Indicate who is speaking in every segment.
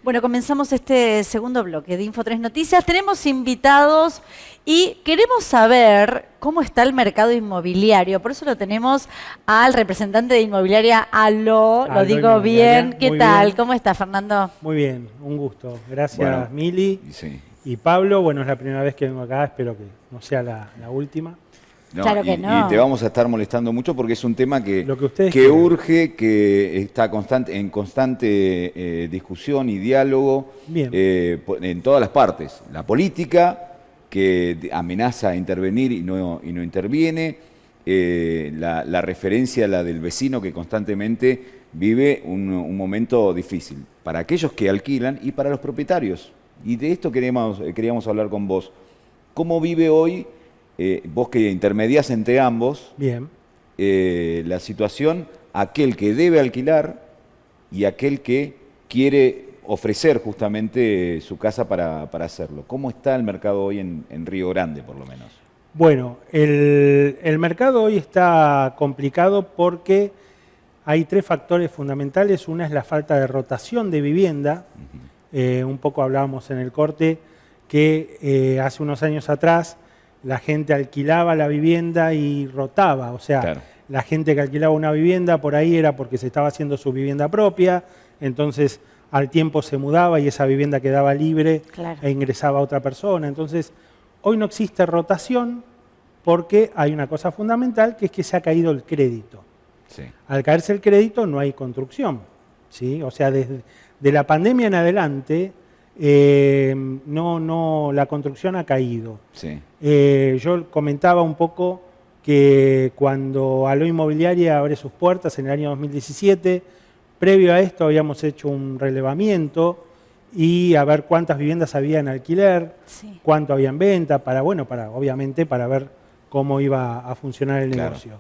Speaker 1: Bueno, comenzamos este segundo bloque de Info3 Noticias. Tenemos invitados y queremos saber cómo está el mercado inmobiliario. Por eso lo tenemos al representante de Inmobiliaria Aló. Lo digo bien. ¿Qué tal? ¿Cómo está, Fernando?
Speaker 2: Muy bien, un gusto. Gracias,
Speaker 3: bueno,
Speaker 2: Mili
Speaker 3: sí.
Speaker 2: y Pablo. Bueno, es la primera vez que vengo acá, espero que no sea la última.
Speaker 3: No,
Speaker 1: claro que no.
Speaker 3: Y te vamos a estar molestando mucho porque es un tema que
Speaker 2: quieran.
Speaker 3: urge, que está en constante discusión y diálogo en todas las partes. La política, que amenaza a intervenir y no interviene. La referencia a la del vecino que constantemente vive un momento difícil. Para aquellos que alquilan y para los propietarios. Y de esto queríamos hablar con vos. ¿Cómo vive hoy? Vos que intermediás entre ambos, la situación, aquel que debe alquilar y aquel que quiere ofrecer justamente su casa para hacerlo. ¿Cómo está el mercado hoy en Río Grande, por lo menos?
Speaker 2: Bueno, el mercado hoy está complicado porque hay tres factores fundamentales. Una es la falta de rotación de vivienda. Un poco hablábamos en el corte que hace unos años atrás la gente alquilaba la vivienda y rotaba, o sea, la gente que alquilaba una vivienda por ahí era porque se estaba haciendo su vivienda propia, entonces al tiempo se mudaba y esa vivienda quedaba libre e ingresaba a otra persona. Entonces, hoy no existe rotación porque hay una cosa fundamental que es que se ha caído el crédito. Al caerse el crédito no hay construcción, ¿sí? O sea, desde la pandemia en adelante la construcción ha caído. Yo comentaba un poco que cuando Aló Inmobiliaria abre sus puertas en el año 2017, previo a esto habíamos hecho un relevamiento y a ver cuántas viviendas había en alquiler, cuánto había en venta, obviamente para ver cómo iba a funcionar el negocio.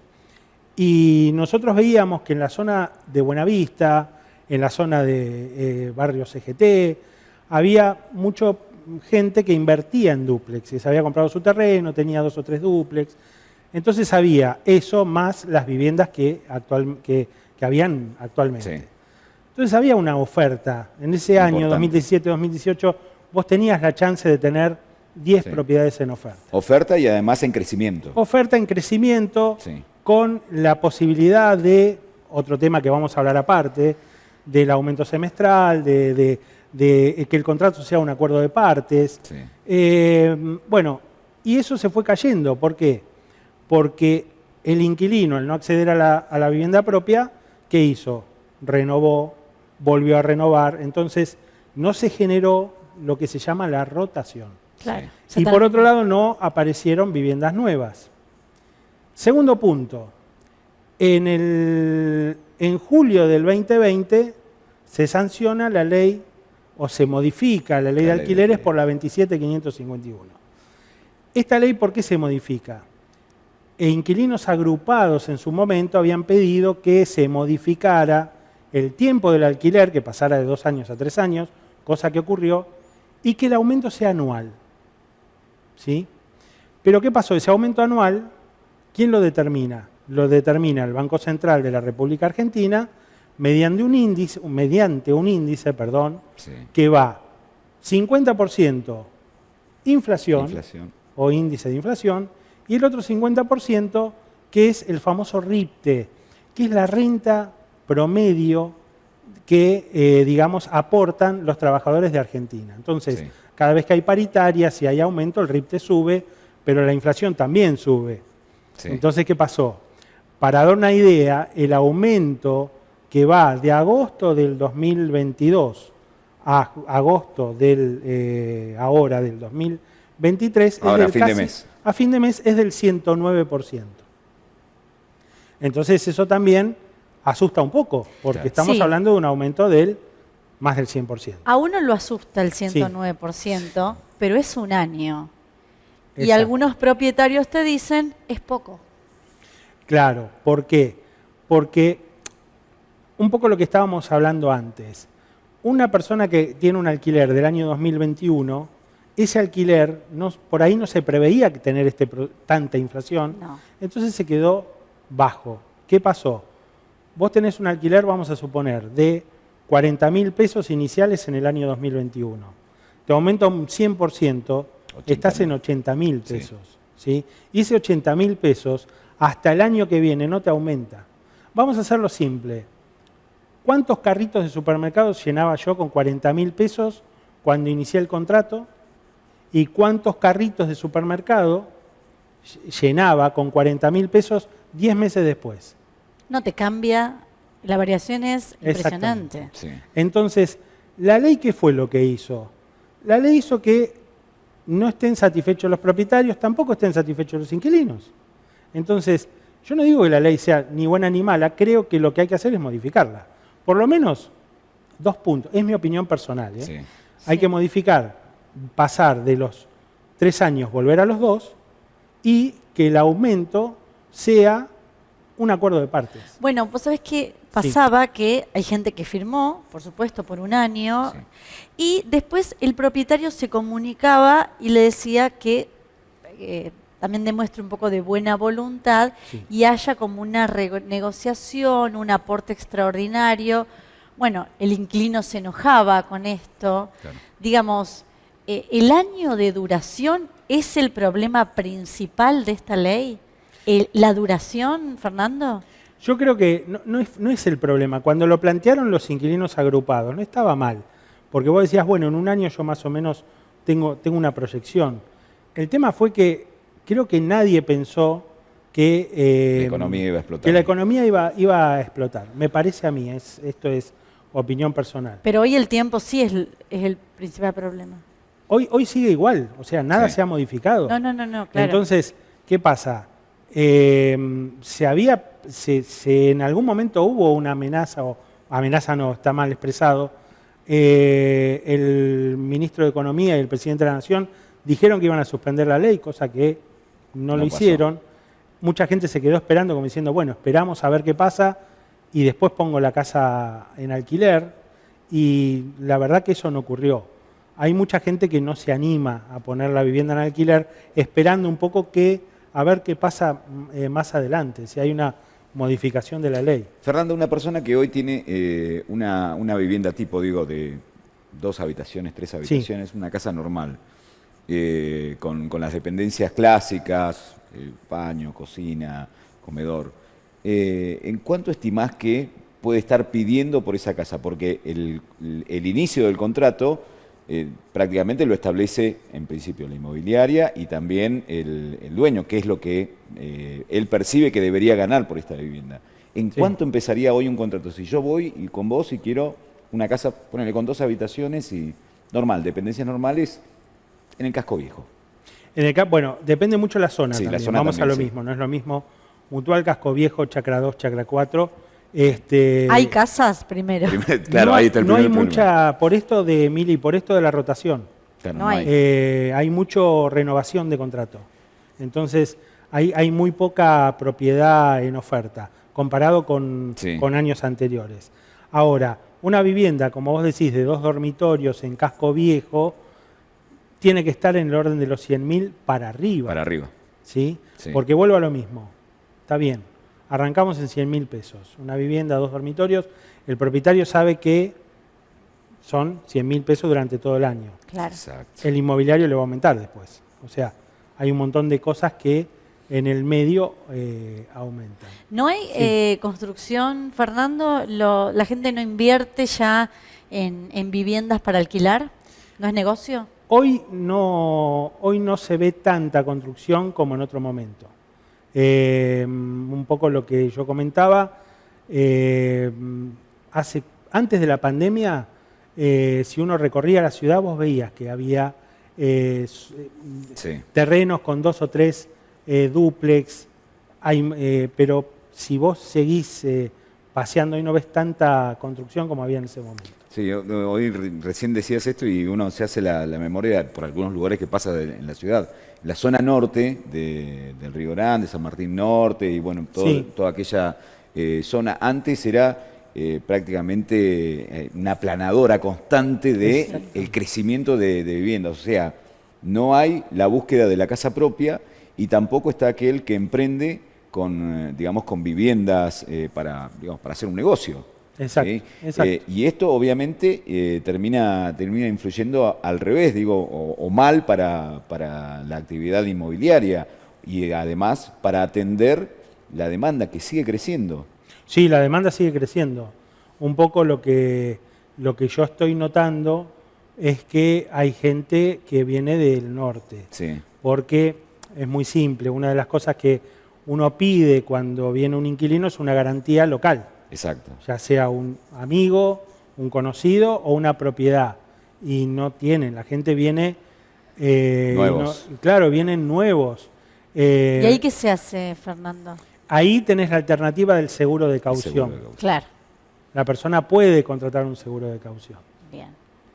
Speaker 2: Y nosotros veíamos que en la zona de Buenavista, en la zona de barrio CGT, había mucha gente que invertía en dúplex, se había comprado su terreno, tenía 2 o 3 dúplex. Entonces había eso más las viviendas que habían actualmente. Entonces había una oferta. En ese año, 2017-2018, vos tenías la chance de tener 10 propiedades en oferta.
Speaker 3: Oferta y además en crecimiento.
Speaker 2: Oferta en crecimiento con la posibilidad de, otro tema que vamos a hablar aparte, del aumento semestral, de que el contrato sea un acuerdo de partes. Bueno, y eso se fue cayendo. ¿Por qué? Porque el inquilino, al no acceder a la vivienda propia, ¿qué hizo? Renovó, volvió a renovar. Entonces, no se generó lo que se llama la rotación. Y por otro lado, no aparecieron viviendas nuevas. Segundo punto. En julio del 2020 se sanciona la ley o se modifica la ley de alquileres por la 27.551. ¿Esta ley por qué se modifica? Inquilinos agrupados en su momento habían pedido que se modificara el tiempo del alquiler, que pasara de 2 años a 3 años, cosa que ocurrió, y que el aumento sea anual. ¿Sí? Pero ¿qué pasó? Ese aumento anual, ¿quién lo determina? Lo determina el Banco Central de la República Argentina mediante un índice, que va 50% inflación o índice de inflación y el otro 50% que es el famoso RIPTE, que es la renta promedio que, digamos, aportan los trabajadores de Argentina. Entonces, cada vez que hay paritaria, si hay aumento, el RIPTE sube, pero la inflación también sube. Entonces, ¿qué pasó? Para dar una idea, el aumento que va de agosto del 2022 a agosto ahora del 2023, a fin de mes es del 109%. Entonces eso también asusta un poco, porque estamos hablando de un aumento del más del 100%.
Speaker 1: A uno lo asusta el 109%, pero es un año. Y algunos propietarios te dicen, es poco.
Speaker 2: Claro, ¿por qué? Porque un poco lo que estábamos hablando antes. Una persona que tiene un alquiler del año 2021, ese alquiler por ahí no se preveía tener tanta inflación, entonces se quedó bajo. ¿Qué pasó? Vos tenés un alquiler, vamos a suponer, de 40.000 pesos iniciales en el año 2021. Te aumenta un 100%, estás en 80.000 pesos. ¿Sí? Y ese 80.000 pesos hasta el año que viene no te aumenta. Vamos a hacerlo simple. ¿Cuántos carritos de supermercados llenaba yo con 40.000 pesos cuando inicié el contrato? ¿Y cuántos carritos de supermercado llenaba con 40.000 pesos 10 meses después?
Speaker 1: No te cambia, la variación es impresionante.
Speaker 3: Sí.
Speaker 2: Entonces, ¿la ley qué fue lo que hizo? La ley hizo que no estén satisfechos los propietarios, tampoco estén satisfechos los inquilinos. Entonces, yo no digo que la ley sea ni buena ni mala, creo que lo que hay que hacer es modificarla. Por lo menos 2 puntos, es mi opinión personal.
Speaker 3: Sí.
Speaker 2: Hay que modificar, pasar de los 3 años, volver a los 2, y que el aumento sea un acuerdo de partes.
Speaker 1: Bueno, vos sabés que pasaba que hay gente que firmó, por supuesto, por un año, y después el propietario se comunicaba y le decía que también demuestre un poco de buena voluntad y haya como una renegociación, un aporte extraordinario. Bueno, el inquilino se enojaba con esto. Claro. Digamos, ¿el año de duración es el problema principal de esta ley? ¿La duración, Fernando?
Speaker 2: Yo creo que no es el problema. Cuando lo plantearon los inquilinos agrupados, no estaba mal. Porque vos decías, bueno, en un año yo más o menos tengo una proyección. El tema fue que creo que nadie pensó que,
Speaker 3: la economía iba a explotar.
Speaker 2: Que la economía iba a explotar. Me parece a mí, esto es opinión personal.
Speaker 1: Pero hoy el tiempo sí es el principal problema.
Speaker 2: Hoy sigue igual, o sea, nada se ha modificado.
Speaker 1: No, claro.
Speaker 2: Entonces, ¿qué pasa? En algún momento hubo una amenaza, o amenaza no, está mal expresado, el ministro de Economía y el presidente de la Nación dijeron que iban a suspender la ley, cosa que no lo hicieron. Mucha gente se quedó esperando como diciendo, bueno, esperamos a ver qué pasa y después pongo la casa en alquiler, y la verdad que eso no ocurrió. Hay mucha gente que no se anima a poner la vivienda en alquiler esperando un poco a ver qué pasa más adelante, si hay una modificación de la ley.
Speaker 3: Fernando, una persona que hoy tiene una vivienda tipo, digo, de 2 habitaciones, 3 habitaciones, una casa normal, con las dependencias clásicas, baño, cocina, comedor, ¿en cuánto estimás que puede estar pidiendo por esa casa? Porque el inicio del contrato prácticamente lo establece en principio la inmobiliaria y también el dueño, que es lo que él percibe que debería ganar por esta vivienda. ¿En cuánto empezaría hoy un contrato? Si yo voy y con vos y quiero una casa, ponele con 2 habitaciones y normal, dependencias normales, en el casco viejo.
Speaker 2: Bueno, depende mucho de la zona también.
Speaker 3: La zona
Speaker 2: vamos
Speaker 3: también,
Speaker 2: a lo mismo, no es lo mismo Mutual, Casco Viejo, Chacra 2, Chacra 4.
Speaker 1: ¿Hay casas primero?
Speaker 3: Claro, ahí está el
Speaker 2: no
Speaker 3: primer
Speaker 2: hay mucha, por esto de Mili, por esto de la rotación.
Speaker 3: Claro,
Speaker 1: no hay.
Speaker 2: Hay mucho renovación de contrato. Entonces, hay muy poca propiedad en oferta, comparado con años anteriores. Ahora, una vivienda, como vos decís, de 2 dormitorios en Casco Viejo, tiene que estar en el orden de los 100.000 para arriba.
Speaker 3: Para arriba.
Speaker 2: ¿Sí? Porque vuelvo a lo mismo. Está bien. Arrancamos en 100.000 pesos. Una vivienda, 2 dormitorios. El propietario sabe que son 100.000 pesos durante todo el año.
Speaker 1: Claro.
Speaker 3: Exacto.
Speaker 2: El inmobiliario le va a aumentar después. O sea, hay un montón de cosas que en el medio aumentan.
Speaker 1: ¿No hay construcción, Fernando? ¿La gente no invierte ya en viviendas para alquilar? ¿No es negocio?
Speaker 2: Hoy no se ve tanta construcción como en otro momento. Un poco lo que yo comentaba, antes de la pandemia, si uno recorría la ciudad, vos veías que había terrenos con 2 o 3 dúplex, pero si vos seguís paseando y no ves tanta construcción como había en ese momento.
Speaker 3: Sí, hoy recién decías esto y uno se hace la memoria por algunos lugares que pasa en la ciudad. La zona norte del Río Grande, San Martín Norte y bueno, toda aquella zona antes era prácticamente una aplanadora constante del crecimiento de viviendas. O sea, no hay la búsqueda de la casa propia y tampoco está aquel que emprende con viviendas para hacer un negocio.
Speaker 2: Exacto,
Speaker 3: ¿sí?
Speaker 2: exacto.
Speaker 3: Y esto obviamente termina influyendo al revés, digo, o mal para la actividad inmobiliaria y además para atender la demanda que sigue creciendo.
Speaker 2: Sí, la demanda sigue creciendo. Un poco lo que yo estoy notando es que hay gente que viene del norte.
Speaker 3: Sí.
Speaker 2: Porque es muy simple, una de las cosas que uno pide cuando viene un inquilino es una garantía local.
Speaker 3: Exacto.
Speaker 2: Ya sea un amigo, un conocido o una propiedad. Y no tienen, la gente viene...
Speaker 3: Nuevos.
Speaker 2: Claro, vienen nuevos.
Speaker 1: ¿Y ahí qué se hace, Fernando?
Speaker 2: Ahí tenés la alternativa del seguro de caución.
Speaker 3: Seguro de caución.
Speaker 1: Claro.
Speaker 2: La persona puede contratar un seguro de caución.
Speaker 1: Bien.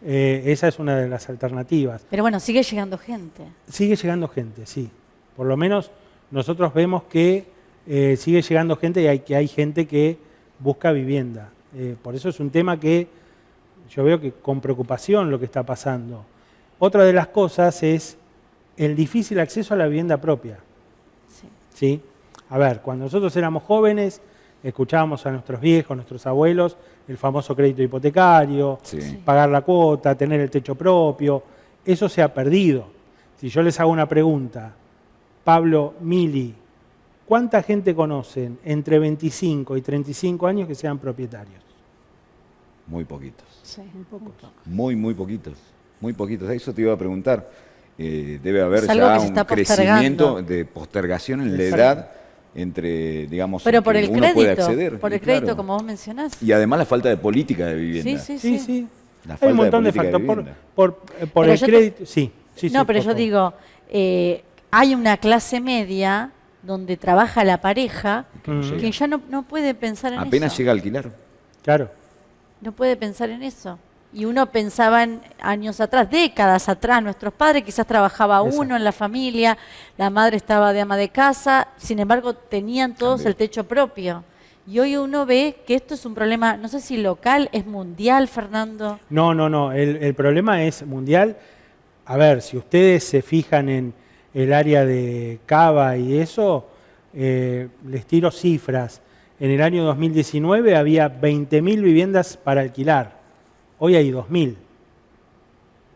Speaker 2: Esa es una de las alternativas.
Speaker 1: Pero bueno, sigue llegando gente.
Speaker 2: Sigue llegando gente, sí. Por lo menos nosotros vemos que sigue llegando gente y que hay gente que busca vivienda. Por eso es un tema que yo veo que con preocupación lo que está pasando. Otra de las cosas es el difícil acceso a la vivienda propia.
Speaker 1: Sí.
Speaker 2: ¿Sí? A ver, cuando nosotros éramos jóvenes, escuchábamos a nuestros viejos, nuestros abuelos, el famoso crédito hipotecario,
Speaker 3: Sí.
Speaker 2: pagar la cuota, tener el techo propio. Eso se ha perdido. Si yo les hago una pregunta, Pablo, Mili, ¿cuánta gente conocen entre 25 y 35 años que sean propietarios?
Speaker 3: Muy poquitos.
Speaker 1: Sí.
Speaker 2: Muy pocos.
Speaker 3: Muy poquitos. Muy poquitos. Eso te iba a preguntar. Debe haber
Speaker 1: Es algo
Speaker 3: ya
Speaker 1: que se
Speaker 3: un
Speaker 1: está
Speaker 3: crecimiento
Speaker 1: postergando.
Speaker 3: de postergación en la
Speaker 2: Exacto.
Speaker 3: edad entre, digamos,
Speaker 1: Pero
Speaker 3: en
Speaker 1: por
Speaker 3: que
Speaker 1: el
Speaker 3: uno puede
Speaker 1: crédito,
Speaker 3: acceder.
Speaker 1: por
Speaker 3: Y
Speaker 1: el crédito,
Speaker 3: claro.
Speaker 1: como vos mencionás.
Speaker 3: Y además la falta de política de vivienda.
Speaker 1: Sí, sí,
Speaker 2: Sí,
Speaker 1: sí.
Speaker 2: sí.
Speaker 3: La
Speaker 2: Hay
Speaker 3: falta
Speaker 2: un montón de
Speaker 3: política
Speaker 2: factores.
Speaker 3: vivienda.
Speaker 2: Por
Speaker 1: Pero
Speaker 2: el
Speaker 1: yo te-
Speaker 2: crédito, sí. Sí,
Speaker 1: No,
Speaker 2: sí,
Speaker 1: pero
Speaker 2: por
Speaker 1: yo
Speaker 2: favor.
Speaker 1: digo, hay una clase media donde trabaja la pareja
Speaker 3: Que no
Speaker 2: Mm.
Speaker 3: llega.
Speaker 1: que ya no puede pensar en
Speaker 3: Apenas
Speaker 1: eso.
Speaker 3: llega a alquilar.
Speaker 2: Claro.
Speaker 1: No puede pensar en eso. Y uno pensaba en años atrás, décadas atrás, nuestros padres quizás trabajaba
Speaker 2: Eso.
Speaker 1: uno en la familia, la madre estaba de ama de casa, sin embargo tenían todos
Speaker 3: Cambió.
Speaker 1: el techo propio. Y hoy uno ve que esto es un problema, no sé si local, es mundial, Fernando.
Speaker 2: No. El problema es mundial. A ver, si ustedes se fijan en el área de Cava y eso, les tiro cifras. En el año 2019 había 20.000 viviendas para alquilar. Hoy hay 2.000.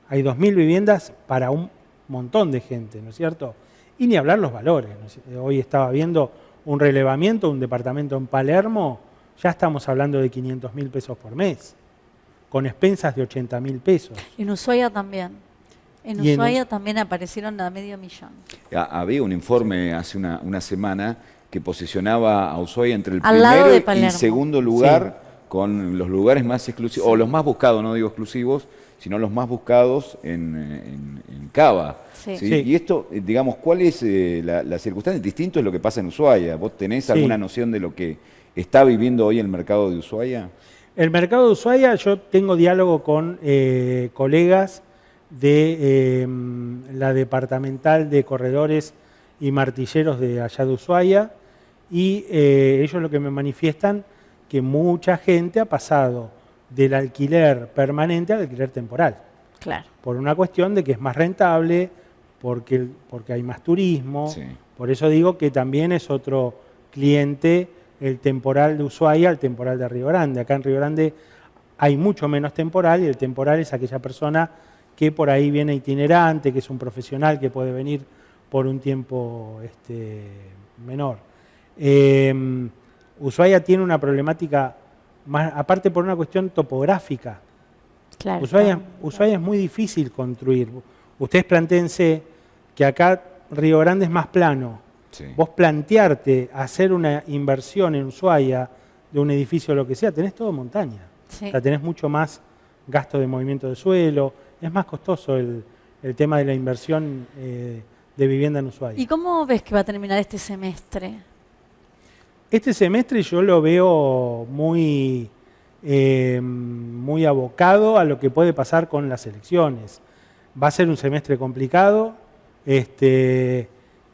Speaker 2: Hay 2.000 viviendas para un montón de gente, ¿no es cierto? Y ni hablar los valores. ¿no es cierto? Hoy estaba viendo un relevamiento, un departamento en Palermo, ya estamos hablando de 500.000 pesos por mes, con expensas de 80.000 pesos.
Speaker 1: En Ushuaia también. En
Speaker 2: Y en
Speaker 1: Ushuaia también aparecieron a $500.000.
Speaker 3: Había un informe hace una semana que posicionaba a Ushuaia entre el
Speaker 1: Al lado de
Speaker 3: primero y
Speaker 1: Palermo.
Speaker 3: segundo lugar con los lugares más exclusivos, o los más buscados, no digo exclusivos, sino los más buscados en Cava.
Speaker 1: Sí.
Speaker 3: ¿sí?
Speaker 2: Sí.
Speaker 3: Y esto, digamos, ¿cuál es la circunstancia? Distinto es lo que pasa en Ushuaia. ¿Vos tenés
Speaker 2: Sí.
Speaker 3: alguna noción de lo que está viviendo hoy el mercado de Ushuaia?
Speaker 2: El mercado de Ushuaia, yo tengo diálogo con colegas de la departamental de corredores y martilleros de allá de Ushuaia, y ellos lo que me manifiestan que mucha gente ha pasado del alquiler permanente al alquiler temporal,
Speaker 1: Claro.
Speaker 2: por una cuestión de que es más rentable, porque hay más turismo.
Speaker 3: Sí.
Speaker 2: Por eso digo que también es otro cliente el temporal de Ushuaia al temporal de Río Grande. Acá en Río Grande hay mucho menos temporal, y el temporal es aquella persona que por ahí viene itinerante, que es un profesional que puede venir por un tiempo menor. Ushuaia tiene una problemática, más, aparte por una cuestión topográfica.
Speaker 1: Claro.
Speaker 2: Ushuaia es muy difícil construir. Ustedes plantéense que acá Río Grande es más plano.
Speaker 3: Sí.
Speaker 2: Vos plantearte hacer una inversión en Ushuaia de un edificio o lo que sea, tenés todo montaña.
Speaker 1: Sí.
Speaker 2: O sea, tenés mucho más gasto de movimiento de suelo, es más costoso el tema de la inversión de vivienda en Ushuaia.
Speaker 1: ¿Y cómo ves que va a terminar este semestre?
Speaker 2: Este semestre yo lo veo muy abocado a lo que puede pasar con las elecciones. Va a ser un semestre complicado,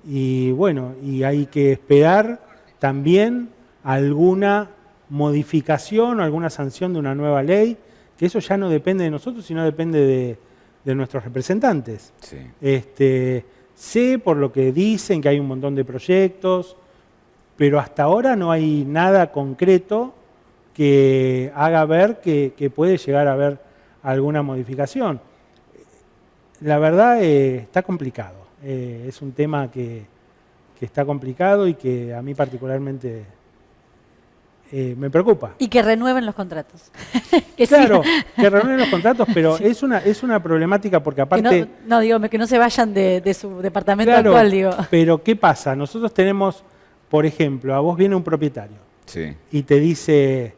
Speaker 2: y bueno, y hay que esperar también alguna modificación o alguna sanción de una nueva ley, que eso ya no depende de nosotros, sino depende de nuestros representantes.
Speaker 3: Sí.
Speaker 2: Sé por lo que dicen que hay un montón de proyectos, pero hasta ahora no hay nada concreto que haga ver que puede llegar a haber alguna modificación. La verdad está complicado, es un tema que está complicado y que a mí particularmente me preocupa.
Speaker 1: Y que renueven los contratos.
Speaker 2: Claro, que renueven los contratos, pero sí. es una problemática porque aparte...
Speaker 1: Que no se vayan de su departamento
Speaker 2: actual,
Speaker 1: digo.
Speaker 2: Pero ¿qué pasa? Nosotros tenemos, por ejemplo, a vos viene un propietario y te dice,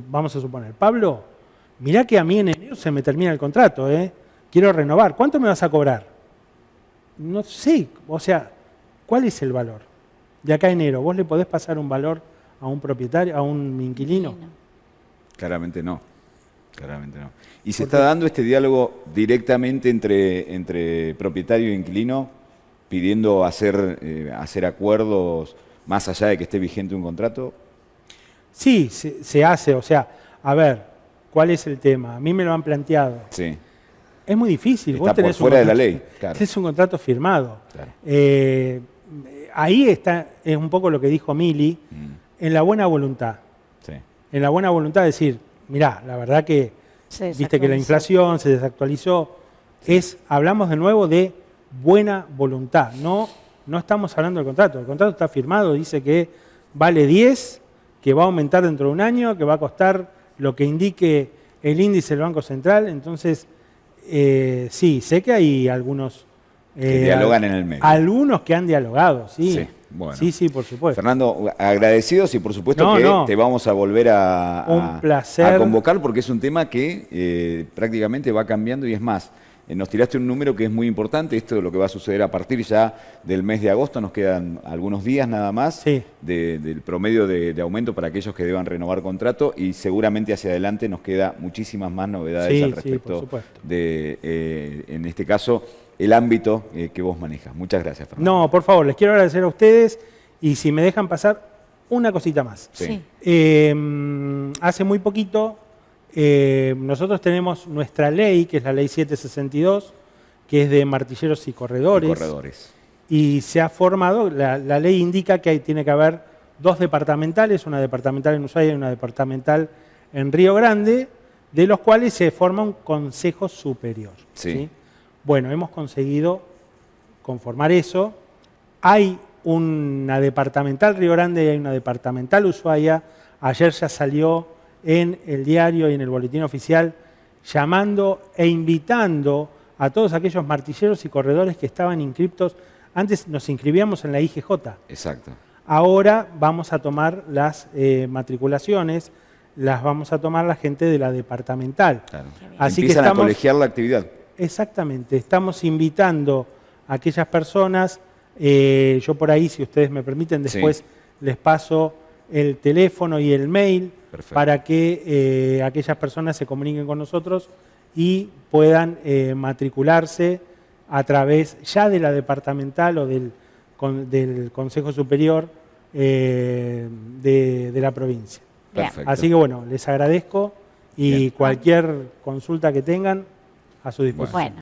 Speaker 2: vamos a suponer, Pablo, mirá que a mí en enero se me termina el contrato, quiero renovar, ¿cuánto me vas a cobrar? No sé, o sea, ¿cuál es el valor? De acá a enero, ¿vos le podés pasar un valor a un propietario, a un inquilino?
Speaker 3: Claramente no. Claramente no. ¿Y se está dando este diálogo directamente entre propietario e inquilino, pidiendo hacer acuerdos más allá de que esté vigente un contrato?
Speaker 2: Sí, se hace. O sea, a ver, ¿cuál es el tema? A mí me lo han planteado.
Speaker 3: Sí.
Speaker 2: Es muy difícil.
Speaker 3: Está por fuera de la ley. Claro.
Speaker 2: Es un contrato firmado.
Speaker 3: Claro.
Speaker 2: Ahí es un poco lo que dijo Mili, en la buena voluntad.
Speaker 3: Sí.
Speaker 2: En la buena voluntad de decir, mirá, la verdad que viste que la inflación se desactualizó. Hablamos de nuevo de buena voluntad. No estamos hablando del contrato. El contrato está firmado, dice que vale 10, que va a aumentar dentro de un año, que va a costar lo que indique el índice del Banco Central. Entonces, sí, sé que hay algunos...
Speaker 3: que dialogan en el medio.
Speaker 2: Algunos que han dialogado, sí.
Speaker 3: Sí, bueno.
Speaker 2: Sí, por supuesto.
Speaker 3: Fernando, agradecidos y por supuesto que te vamos a volver
Speaker 2: un placer.
Speaker 3: A convocar porque es un tema que prácticamente va cambiando y es más, nos tiraste un número que es muy importante, esto es lo que va a suceder a partir ya del mes de agosto, nos quedan algunos días nada más del promedio de aumento para aquellos que deban renovar contrato y seguramente hacia adelante nos queda muchísimas más novedades al respecto de, en este caso, el ámbito que vos manejas. Muchas gracias, Fernando.
Speaker 2: No, por favor, les quiero agradecer a ustedes y si me dejan pasar una cosita más.
Speaker 3: Sí.
Speaker 2: Hace muy poquito nosotros tenemos nuestra ley, que es la ley 762, que es de martilleros y corredores. Y se ha formado, la ley indica que tiene que haber 2 departamentales, una departamental en Ushuaia y una departamental en Río Grande, de los cuales se forma un consejo superior. ¿Sí? Bueno, hemos conseguido conformar eso. Hay una departamental Río Grande y hay una departamental Ushuaia. Ayer ya salió en el diario y en el boletín oficial llamando e invitando a todos aquellos martilleros y corredores que estaban inscriptos. Antes nos inscribíamos en la IGJ.
Speaker 3: Exacto.
Speaker 2: Ahora vamos a tomar las matriculaciones, las vamos a tomar la gente de la departamental.
Speaker 3: Claro. Así empiezan a colegiar la actividad.
Speaker 2: Exactamente, estamos invitando a aquellas personas, yo por ahí, si ustedes me permiten, después les paso el teléfono y el mail para que aquellas personas se comuniquen con nosotros y puedan matricularse a través ya de la departamental o del Consejo Superior de la provincia.
Speaker 3: Perfecto.
Speaker 2: Así que bueno, les agradezco y cualquier consulta que tengan, a su disposición.
Speaker 1: Bueno.